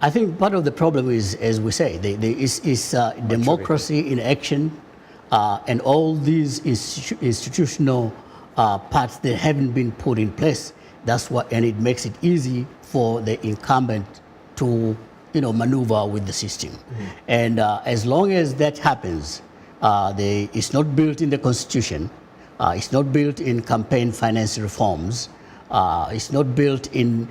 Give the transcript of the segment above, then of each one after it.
I think part of the problem is, as we say, is democracy in action, and all these institutional parts that haven't been put in place. That's what, and it makes it easy for the incumbent to, maneuver with the system. And as long as that happens, it's not built in the Constitution. It's not built in campaign finance reforms. It's not built in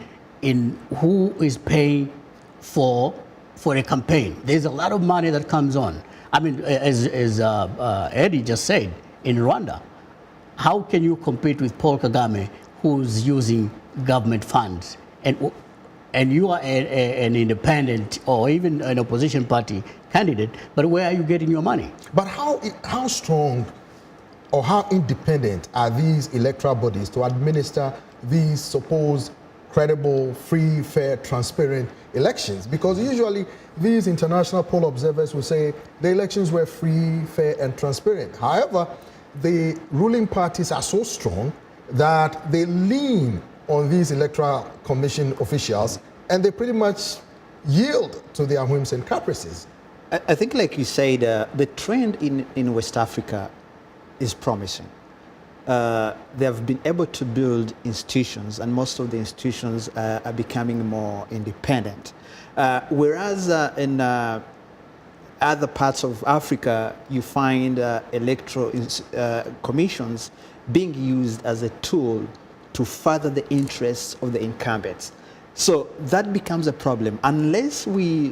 who is paying for a campaign. There's a lot of money that comes on. I mean, as Eddie just said, in Rwanda, how can you compete with Paul Kagame, who's using government funds, and you are an independent or even an opposition party candidate, but where are you getting your money? But how strong or how independent are these electoral bodies to administer these supposed credible, free, fair, transparent elections? Because usually these international poll observers will say the elections were free, fair, and transparent. However, the ruling parties are so strong that they lean on these electoral commission officials and they pretty much yield to their whims and caprices. I think, like you said, the trend in West Africa is promising. They have been able to build institutions, and most of the institutions are becoming more independent. Whereas in other parts of Africa, you find electoral commissions being used as a tool to further the interests of the incumbents. So that becomes a problem. Unless we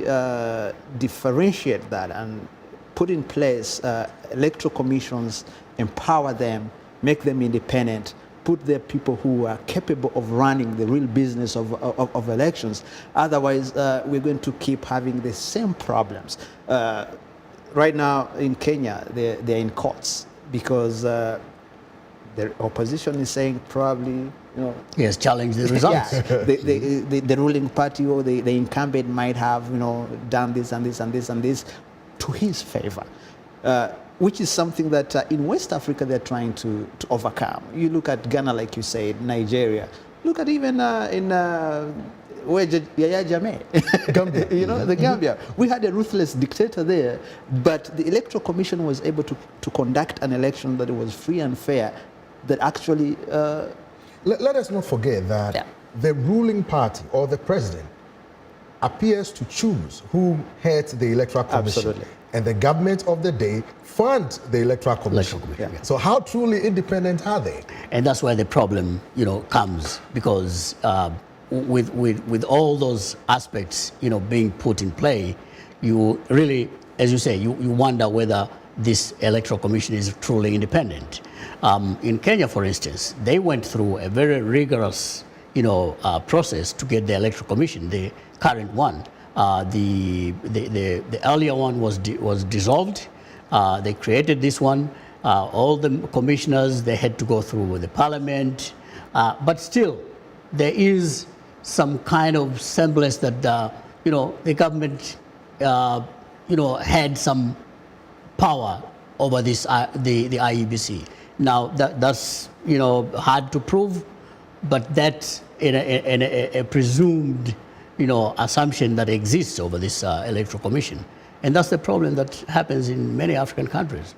differentiate that and put in place electoral commissions, empower them, make them independent, put there people who are capable of running the real business of elections. Otherwise, we're going to keep having the same problems. Right now in Kenya, they're in courts because the opposition is saying probably, yes, challenge the results. Yeah, the ruling party or the incumbent might have, done this and this and this and this to his favor. Which is something that in West Africa they're trying to overcome. You look at Ghana, like you said, Nigeria. Look at even in where Yaya Jammeh, Gambia. The Gambia. We had a ruthless dictator there, but the Electoral Commission was able to conduct an election that was free and fair, that actually... Let us not forget that the ruling party or the president appears to choose who heads the Electoral Commission. Absolutely. And the government of the day funds the Electoral Commission. Yeah. So how truly independent are they? And that's where the problem, comes, because with all those aspects, being put in play, you really, as you say, you wonder whether this Electoral Commission is truly independent. In Kenya, for instance, they went through a very rigorous, process to get the Electoral Commission, the current one. The earlier one was dissolved. They created this one. All the commissioners, they had to go through the parliament. But still, there is some kind of semblance that, the government, had some power over this, the IEBC. Now, that's, hard to prove, but that's in a presumed, assumption that exists over this Electoral Commission. And that's the problem that happens in many African countries.